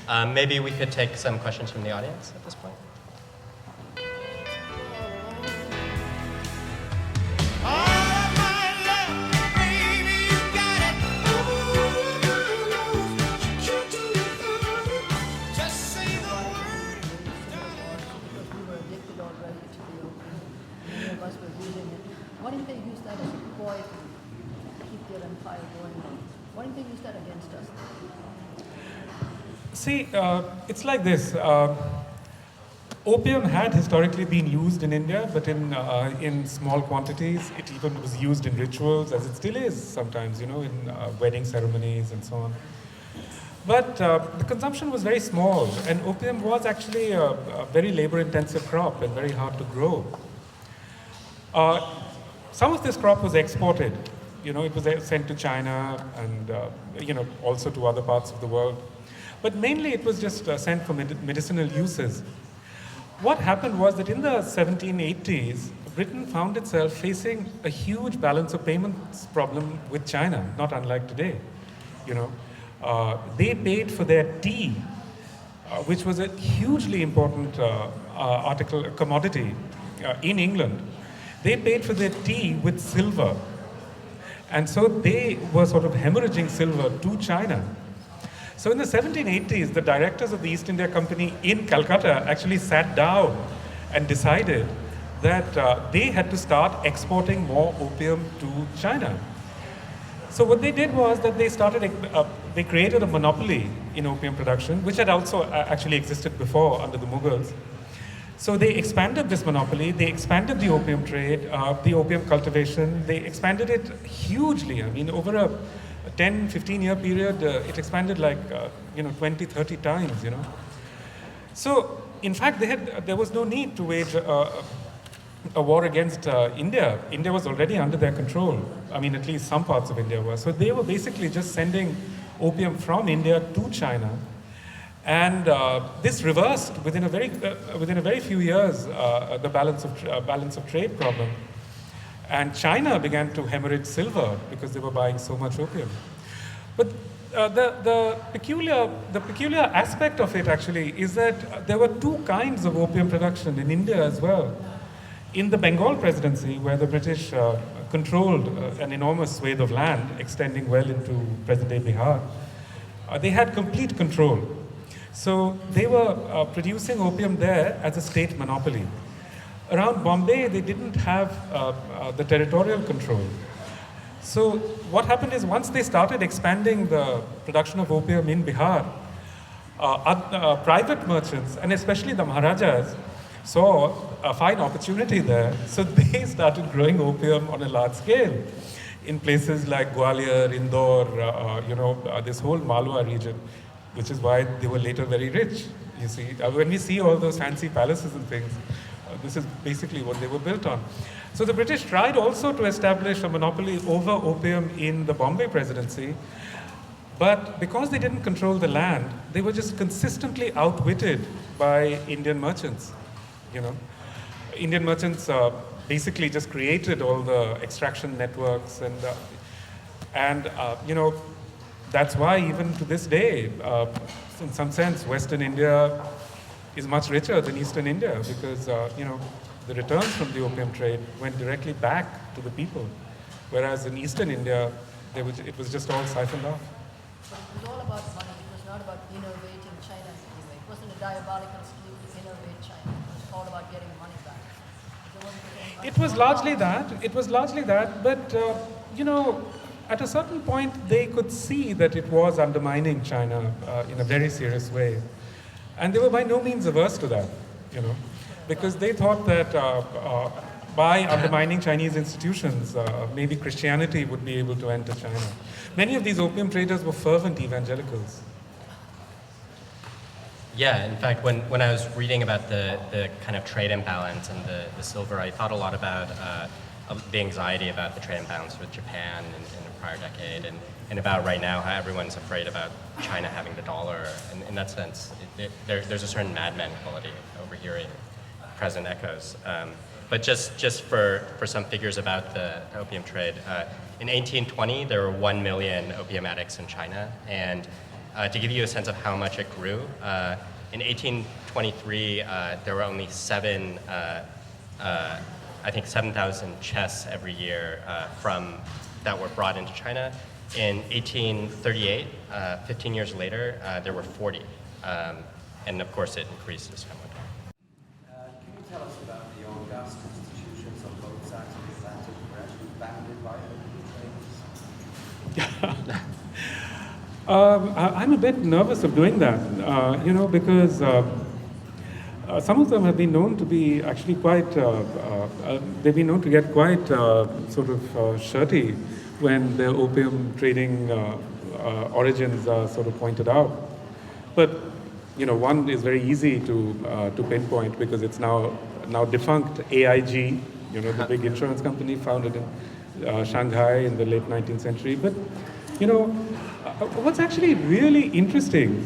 Maybe we could take some questions from the audience at this point. Why didn't they use that as a ploy to keep their empire going on? Why didn't they use that against us? See, it's like this. Opium had historically been used in India, but in small quantities. It even was used in rituals, as it still is sometimes, in wedding ceremonies and so on. But the consumption was very small, and opium was actually a very labor-intensive crop and very hard to grow. Some of this crop was exported. It was sent to China and also to other parts of the world. But mainly it was just sent for medicinal uses. What happened was that in the 1780s, Britain found itself facing a huge balance of payments problem with China, not unlike today. They paid for their tea, which was a hugely important commodity in England. They paid for their tea with silver. And so they were sort of hemorrhaging silver to China. So in the 1780s, the directors of the East India Company in Calcutta actually sat down and decided that they had to start exporting more opium to China. So what they did was that they created a monopoly in opium production, which had also actually existed before under the Mughals. So they expanded this monopoly, they expanded the opium trade, the opium cultivation, they expanded it hugely. I mean, over a 10, 15-year period, it expanded like, 20, 30 times, So, in fact, there was no need to wage a war against India. India was already under their control. I mean, at least some parts of India were. So they were basically just sending opium from India to China. And this reversed within a very few years the balance of trade problem. And China began to hemorrhage silver because they were buying so much opium. But the peculiar aspect of it actually is that there were two kinds of opium production in India as well. In the Bengal presidency, where the British controlled an enormous swathe of land extending well into present-day Bihar, they had complete control. So they were producing opium there as a state monopoly. Around Bombay, they didn't have the territorial control. So what happened is once they started expanding the production of opium in Bihar, private merchants, and especially the Maharajas, saw a fine opportunity there. So they started growing opium on a large scale in places like Gwalior, Indore, this whole Malwa region, which is why they were later very rich, you see. When we see all those fancy palaces and things, this is basically what they were built on. So the British tried also to establish a monopoly over opium in the Bombay presidency, but because they didn't control the land, they were just consistently outwitted by Indian merchants, Indian merchants basically just created all the extraction networks and that's why even to this day, in some sense, Western India is much richer than Eastern India because, the returns from the opium trade went directly back to the people. Whereas in Eastern India, it was just all siphoned off. But it was all about money. It was not about innovating China in any way. It wasn't a diabolical scheme to innovate China. It was all about getting money back. It was largely that, but, at a certain point, they could see that it was undermining China in a very serious way. And they were by no means averse to that, because they thought that by undermining Chinese institutions, maybe Christianity would be able to enter China. Many of these opium traders were fervent evangelicals. Yeah, in fact, when I was reading about the kind of trade imbalance and the silver, I thought a lot about the anxiety about the trade imbalance with Japan in the prior decade, and about right now how everyone's afraid about China having the dollar. And in that sense, there's a certain Mad Men quality overhearing present echoes. But just for some figures about the opium trade, in 1820 there were 1 million opium addicts in China, and to give you a sense of how much it grew, in 1823, there were only I think 7,000 chess every year that were brought into China. In 1838, 15 years later, there were 40. And of course, it increased as time went on. Can you tell us about the august institutions on both sides of the Atlantic were actually founded by opium traders? I'm a bit nervous of doing that, because some of them have been known to be actually quite, they've been known to get quite sort of shirty when their opium trading origins are sort of pointed out. But, one is very easy to pinpoint because it's now defunct AIG, the big insurance company founded in Shanghai in the late 19th century. But, what's actually really interesting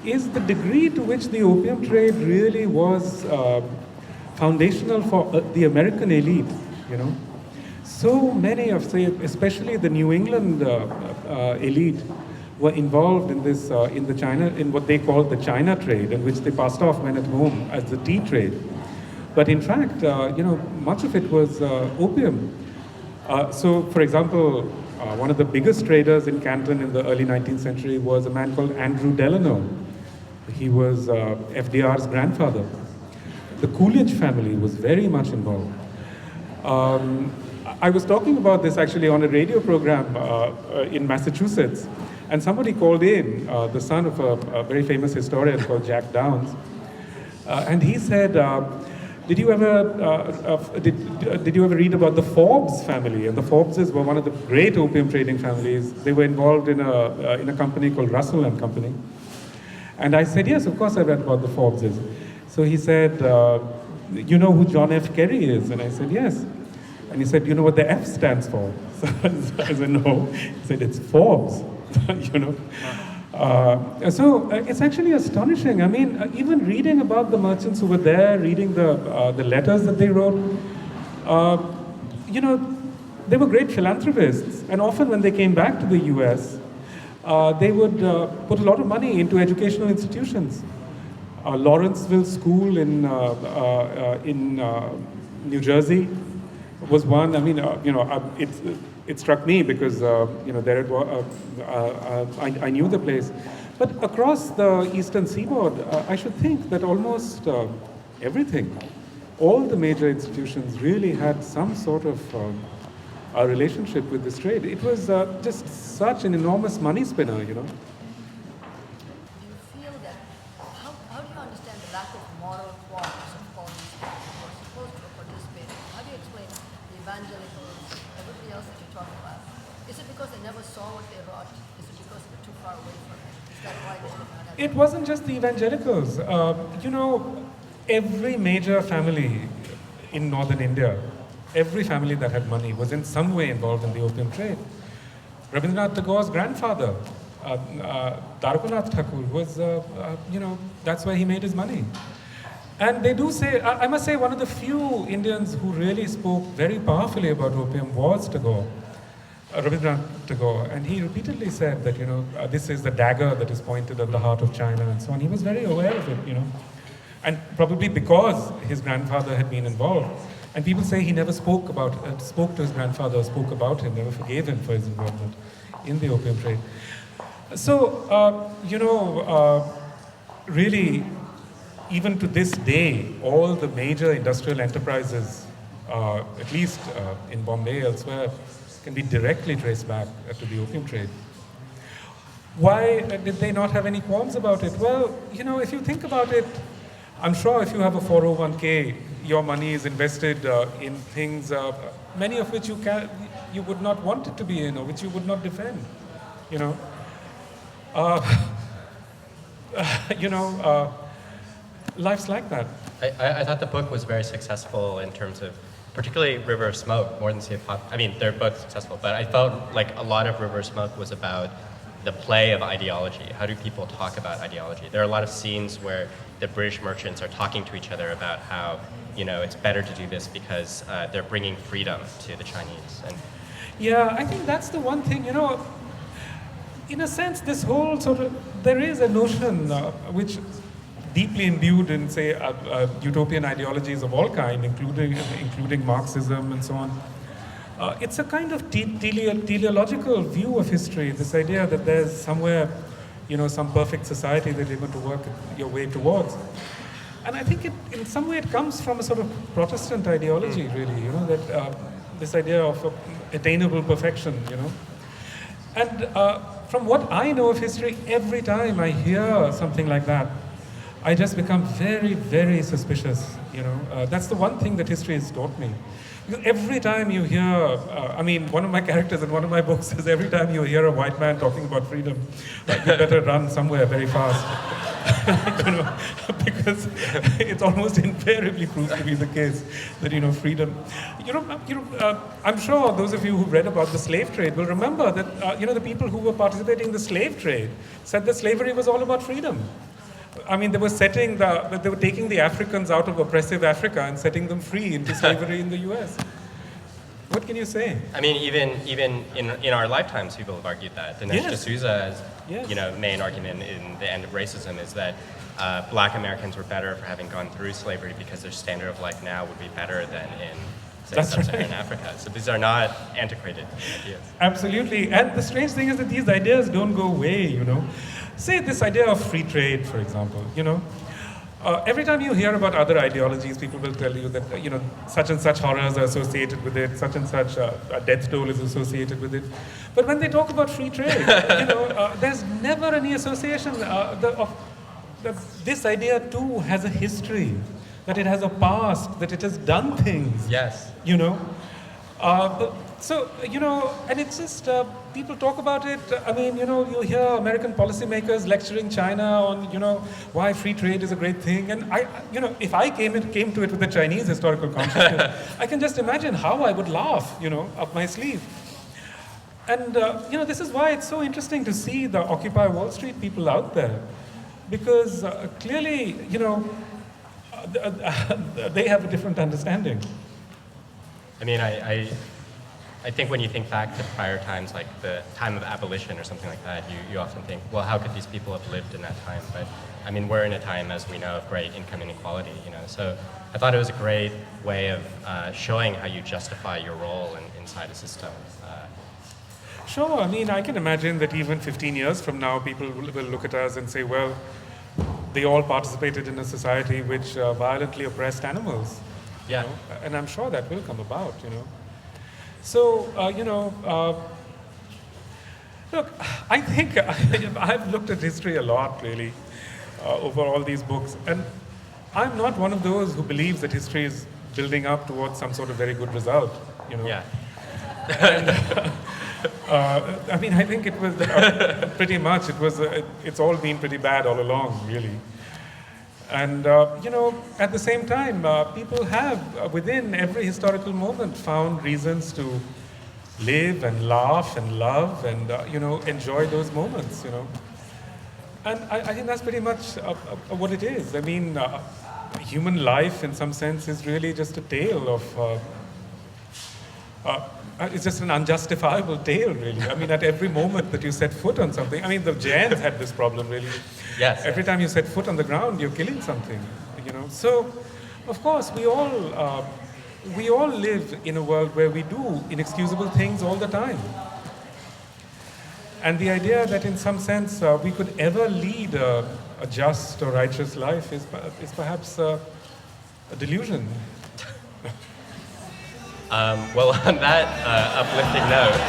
is the degree to which the opium trade really was foundational for the American elite, So many of, say, especially the New England elite were involved in this, in what they called the China trade, and which they passed off when at home as the tea trade. But in fact, much of it was opium. So, for example, one of the biggest traders in Canton in the early 19th century was a man called Andrew Delano. He was FDR's grandfather. The Coolidge family was very much involved. I was talking about this actually on a radio program in Massachusetts, and somebody called in, the son of a very famous historian called Jack Downs, and he said, did you ever read about the Forbes family? And the Forbeses were one of the great opium trading families. They were involved in a company called Russell and Company. And I said, yes, of course I read about the Forbeses. So he said, you know who John F. Kerry is? And I said, yes. And he said, you know what the F stands for? So I said, no. He said, it's Forbes, So it's actually astonishing. I mean, even reading about the merchants who were there, reading the letters that they wrote, they were great philanthropists. And often when they came back to the US, they would put a lot of money into educational institutions. Lawrenceville School in New Jersey was one. I mean, it struck me because there it was. I knew the place, but across the eastern seaboard, I should think that almost everything, all the major institutions really had some sort of a relationship with this trade. It was just such an enormous money spinner, Do you feel that, how do you understand the lack of moral qualms of all these people who are supposed to participate? How do you explain the evangelicals, everybody else that you talk about? Is it because they never saw what they wrought? Is it because they're too far away from it? Is that why they did not have It wasn't just the evangelicals. Every major family in northern India, every family that had money was in some way involved in the opium trade. Rabindranath Tagore's grandfather, Darpanath Thakur, was, that's where he made his money. And they do say, I must say, one of the few Indians who really spoke very powerfully about opium was Tagore, Rabindranath Tagore. And he repeatedly said that, this is the dagger that is pointed at the heart of China and so on. He was very aware of it, And probably because his grandfather had been involved. And people say he never spoke to his grandfather or spoke about him, never forgave him for his involvement in the opium trade. So, really, even to this day, all the major industrial enterprises, at least in Bombay, elsewhere, can be directly traced back to the opium trade. Why did they not have any qualms about it? Well, if you think about it, I'm sure if you have a 401k, your money is invested in things, many of which you would not want it to be in, or which you would not defend. Life's like that. I thought the book was very successful in terms of, particularly River of Smoke, more than Sea of Pop. I mean, they're both successful, but I felt like a lot of River of Smoke was about the play of ideology. How do people talk about ideology? There are a lot of scenes where the British merchants are talking to each other about how, it's better to do this because they're bringing freedom to the Chinese. And yeah, I think that's the one thing, in a sense, this whole sort of, there is a notion which deeply imbued in, say, utopian ideologies of all kind, including Marxism and so on. It's a kind of teleological view of history, this idea that there's somewhere, some perfect society that you're going to work your way towards. And I think in some way it comes from a sort of Protestant ideology, really, that this idea of attainable perfection, And from what I know of history, every time I hear something like that, I just become very, very suspicious, That's the one thing that history has taught me. Because every time you hear, one of my characters in one of my books says, every time you hear a white man talking about freedom, you better run somewhere very fast. Because it's almost invariably proves to be the case that, freedom. I'm sure those of you who read about the slave trade will remember that, the people who were participating in the slave trade said that slavery was all about freedom. They were taking the Africans out of oppressive Africa and setting them free into slavery in the US. What can you say? Even in our lifetimes, people have argued that. Dinesh D'Souza's, Yes. main argument in The End of Racism is that Black Americans were better for having gone through slavery because their standard of life now would be better than in, say, sub-Saharan Africa. So these are not antiquated ideas. Absolutely. And the strange thing is that these ideas don't go away, Say this idea of free trade, for example, every time you hear about other ideologies, people will tell you that, such and such horrors are associated with it, such and such a death toll is associated with it. But when they talk about free trade, there's never any association this idea too has a history, that it has a past, that it has done things. Yes. And it's just, people talk about it. You hear American policymakers lecturing China on, why free trade is a great thing. And if I came to it with the Chinese historical consciousness, I can just imagine how I would laugh, up my sleeve. And, this is why it's so interesting to see the Occupy Wall Street people out there. Because clearly, they have a different understanding. I think when you think back to prior times, like the time of abolition or something like that, you often think, well, how could these people have lived in that time? But we're in a time, as we know, of great income inequality. So I thought it was a great way of showing how you justify your role inside a system. Sure. I can imagine that even 15 years from now, people will look at us and say, well, they all participated in a society which violently oppressed animals. Yeah. And I'm sure that will come about, So, look, I think I've looked at history a lot, really, over all these books. And I'm not one of those who believes that history is building up towards some sort of very good result, Yeah. And, I think it was pretty much, it's all been pretty bad all along, really. And, at the same time, people have, within every historical moment, found reasons to live and laugh and love and, enjoy those moments, And I think that's pretty much what it is. Human life, in some sense, is really just a tale of, it's just an unjustifiable tale, really. At every moment that you set foot on something. The Jains had this problem, really. Yes. Every time you set foot on the ground, you're killing something, So, of course, we all live in a world where we do inexcusable things all the time. And the idea that in some sense we could ever lead a just or righteous life is perhaps a delusion. Well, on that uplifting note,